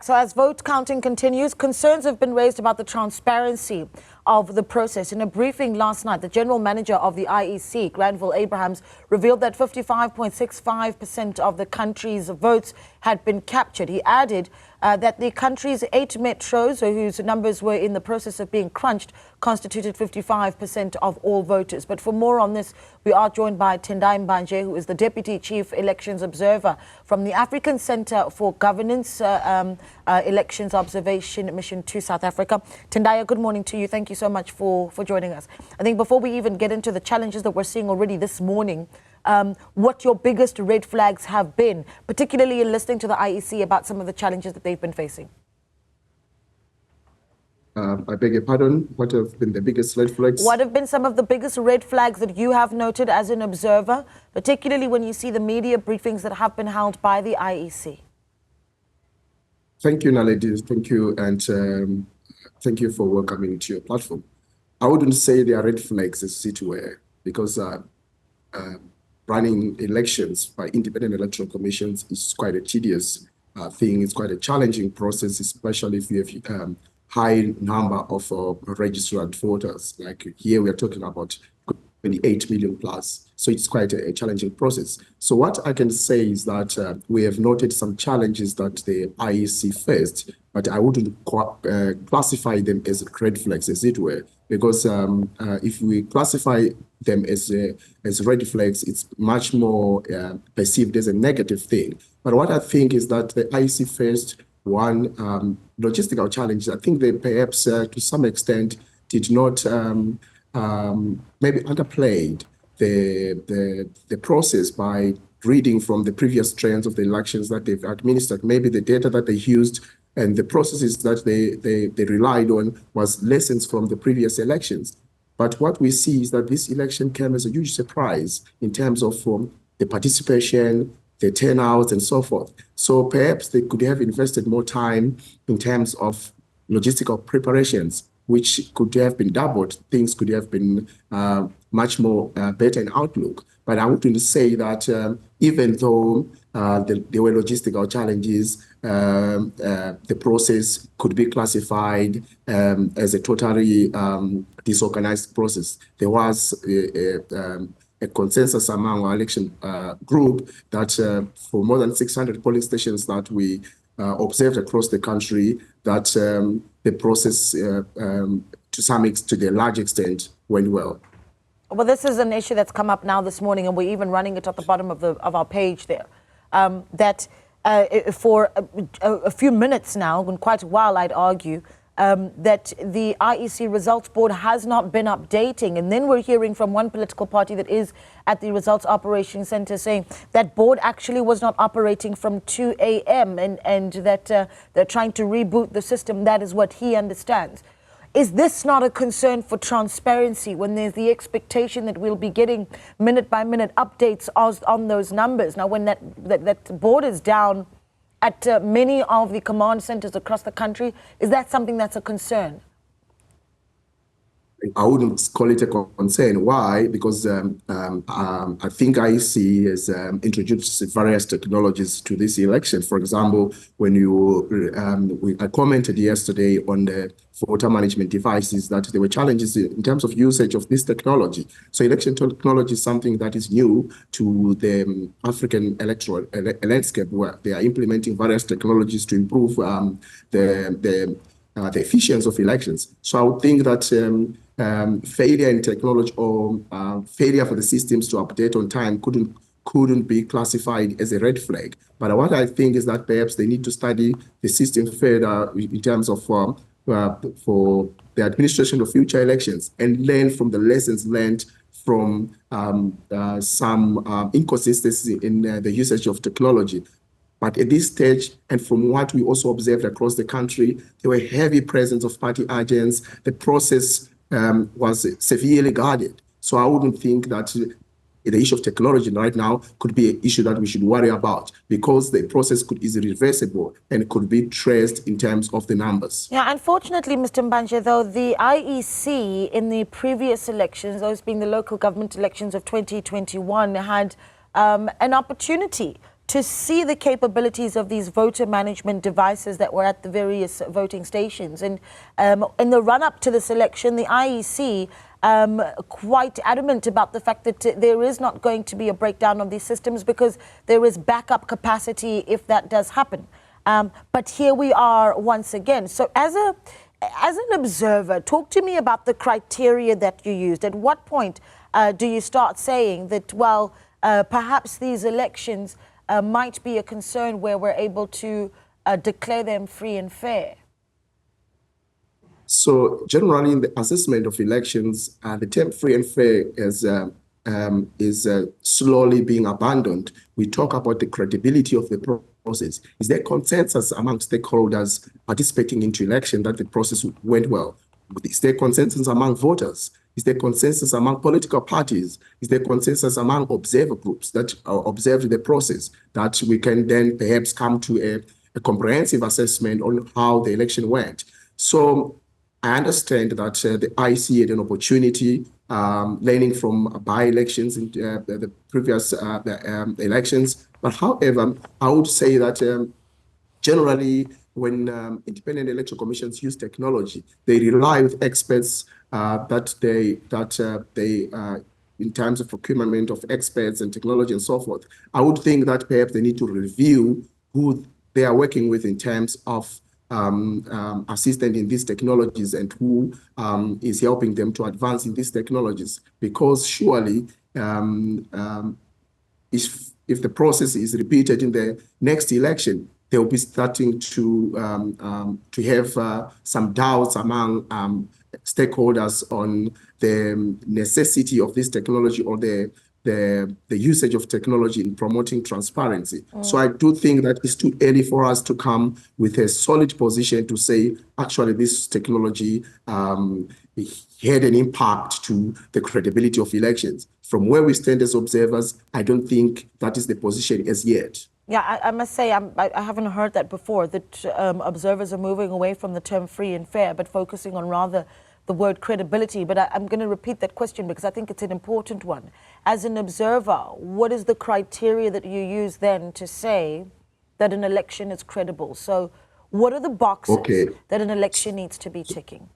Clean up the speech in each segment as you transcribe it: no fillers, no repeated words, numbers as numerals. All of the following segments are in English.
So as vote counting continues, concerns have been raised about the transparency of the process. In a briefing last night, the general manager of the IEC, Granville Abrahams, revealed that 55.65% of the country's votes had been captured. He added that the country's 8 metros, whose numbers were in the process of being crunched, constituted 55% of all voters. But for more on this, we are joined by Tendai Mbanje, who is the Deputy Chief Elections Observer from the African Centre for Governance Elections Observation Mission to South Africa. Tendai, good morning to you. Thank you so much for joining us. I think before we even get into the challenges that we're seeing already this morning, what your biggest red flags have been, particularly in listening to the IEC about some of the challenges that they've been facing. I beg your pardon, what have been the biggest red flags? What have been some of the biggest red flags that you have noted as an observer, particularly when you see the media briefings that have been held by the IEC? Thank you, Naledi. Thank you, and thank you for welcoming me to your platform. I wouldn't say they are red flags as it were, because running elections by independent electoral commissions is quite a tedious thing. It's quite a challenging process, especially if you have high number of registered voters. Like here, we are talking about 28 million plus. So it's quite a challenging process. So what I can say is that we have noted some challenges that the IEC faced, but I wouldn't classify them as red flags, as it were, because if we classify them as red flags, it's much more perceived as a negative thing. But what I think is that the IEC faced one logistical challenge. I think they perhaps to some extent did not maybe underplayed the process by reading from the previous trends of the elections that they've administered. Maybe the data that they used and the processes that they relied on was lessons from the previous elections. But what we see is that this election came as a huge surprise in terms of the participation, the turnouts, and so forth. So perhaps they could have invested more time in terms of logistical preparations, which could have been doubled. Things could have been much more better in outlook. But I wouldn't say that even though there were logistical challenges, the process could be classified as a totally disorganized process. There was a consensus among our election group that for more than 600 polling stations that we observed across the country, that the process to the large extent went well. Well, this is an issue that's come up now this morning, and we're even running it at the bottom of our page there, that for a few minutes now, and quite a while, I'd argue, that the IEC Results Board has not been updating. And then we're hearing from one political party that is at the Results Operations Center saying that board actually was not operating from 2 a.m. and that they're trying to reboot the system. That is what he understands. Is this not a concern for transparency when there's the expectation that we'll be getting minute-by-minute updates on those numbers? Now, when that board is down at many of the command centers across the country, is that something that's a concern? I wouldn't call it a concern. Why? Because I think IEC has introduced various technologies to this election. For example, when I commented yesterday on the voter management devices that there were challenges in terms of usage of this technology. So election technology is something that is new to the African electoral landscape, where they are implementing various technologies to improve the efficiency of elections. So I would think that failure in technology or failure for the systems to update on time couldn't be classified as a red flag. But what I think is that perhaps they need to study the system further in terms of for the administration of future elections and learn from the lessons learned from some inconsistency in the usage of technology. But at this stage, and from what we also observed across the country, there were heavy presence of party agents. The process was severely guarded. So I wouldn't think that the issue of technology right now could be an issue that we should worry about, because the process could easily reversible and could be traced in terms of the numbers. Yeah, unfortunately, Mr. Mbanje, though, the IEC in the previous elections, those being the local government elections of 2021, had an opportunity to see the capabilities of these voter management devices that were at the various voting stations. And in the run-up to this election, the IEC quite adamant about the fact that there is not going to be a breakdown of these systems because there is backup capacity if that does happen. But here we are once again. So as an observer, talk to me about the criteria that you used. At what point do you start saying that, well, perhaps these elections might be a concern where we're able to declare them free and fair? So generally, in the assessment of elections, the term free and fair is slowly being abandoned. We talk about the credibility of the process. Is there consensus among stakeholders participating into election that the process went well? Is there consensus among voters? Is there consensus among political parties? Is there consensus among observer groups that observed the process, that we can then perhaps come to a comprehensive assessment on how the election went? So I understand that the IEC had an opportunity learning from by-elections in the previous elections. But however, I would say that generally, when independent electoral commissions use technology, they rely with experts that they in terms of procurement of experts and technology and so forth. I would think that perhaps they need to review who they are working with in terms of assistant in these technologies and who is helping them to advance in these technologies. Because surely, if the process is repeated in the next election, they will be starting to have some doubts among stakeholders on the necessity of this technology or the usage of technology in promoting transparency. So I do think that it's too early for us to come with a solid position to say, actually, this technology had an impact to the credibility of elections. From where we stand as observers, I don't think that is the position as yet. Yeah, I must say I haven't heard that before, that observers are moving away from the term free and fair, but focusing on rather the word credibility. But I'm going to repeat that question because I think it's an important one. As an observer, what is the criteria that you use then to say that an election is credible? So what are the boxes that an election needs to be ticking?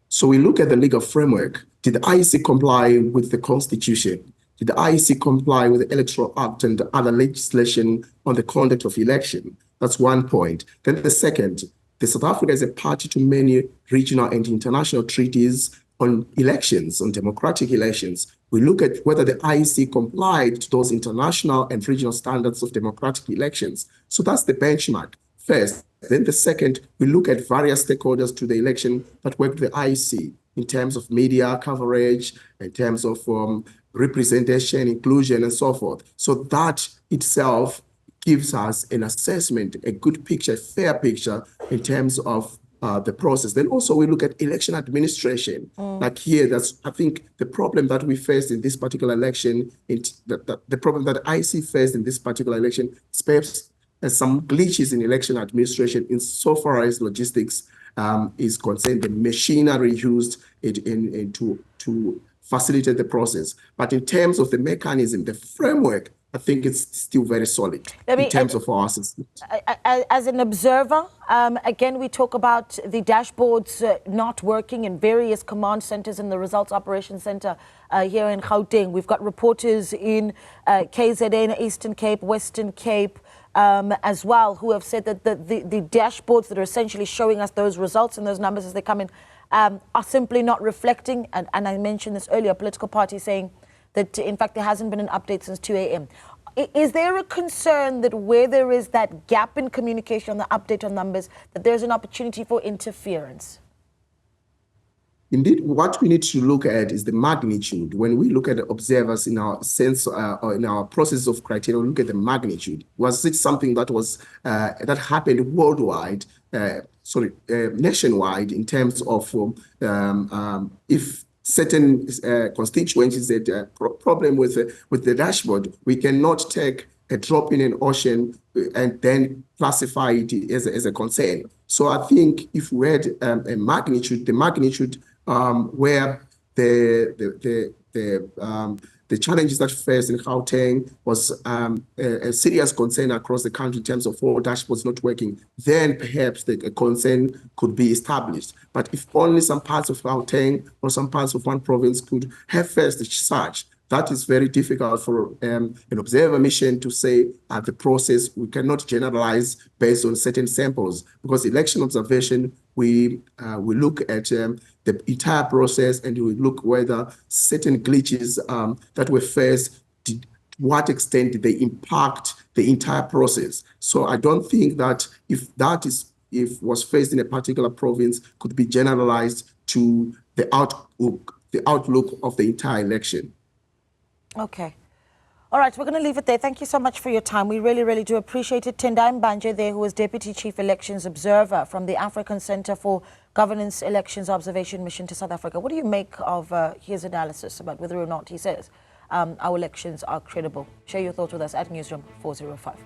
So we look at the legal framework. Did the IEC comply with the Constitution? Did the IEC comply with the Electoral Act and other legislation on the conduct of election? That's one point. Then the second, South Africa is a party to many regional and international treaties on elections, on democratic elections. We look at whether the IEC complied to those international and regional standards of democratic elections. So that's the benchmark first. Then the second, we look at various stakeholders to the election that work with the IEC in terms of media coverage, in terms of representation, inclusion, and so forth. So that itself gives us an assessment, a good picture, a fair picture in terms of the process. Then also we look at election administration. Like here, that's, I think, the problem that we faced in this particular election, the problem that IEC faced in this particular election is perhaps some glitches in election administration insofar as logistics is concerned, the machinery used to facilitate the process. But in terms of the mechanism, the framework, I think it's still very solid in terms of our assessment. As an observer, again, we talk about the dashboards not working in various command centers in the Results Operations Center here in Gauteng. We've got reporters in KZN, Eastern Cape, Western Cape, as well, who have said that the dashboards that are essentially showing us those results and those numbers as they come in are simply not reflecting. And I mentioned this earlier, a political party saying that, in fact, there hasn't been an update since 2 a.m. Is there a concern that where there is that gap in communication on the update on numbers, that there's an opportunity for interference? Indeed, what we need to look at is the magnitude. When we look at the observers in our sense or in our process of criteria, we look at the magnitude. Was it something that was that happened worldwide, nationwide, in terms of if certain constituencies had a problem with the dashboard, we cannot take a drop in an ocean and then classify it as a concern. So I think if we had a magnitude, the magnitude where the the challenges that faced in Gauteng was a serious concern across the country in terms of all dashboards not working, then perhaps the concern could be established. But if only some parts of Gauteng or some parts of one province could have faced such, that is very difficult for an observer mission to say the process. We cannot generalize based on certain samples, because election observation, we look at the entire process, and we look whether certain glitches that were faced, to what extent did they impact the entire process. So I don't think that if was faced in a particular province could be generalized to the outlook of the entire election. Okay. All right, we're going to leave it there. Thank you so much for your time. We really, really do appreciate it. Tendai Mbanje there, who is Deputy Chief Elections Observer from the African Center for Governance Elections Observation Mission to South Africa. What do you make of his analysis about whether or not he says our elections are credible? Share your thoughts with us at Newzroom 405.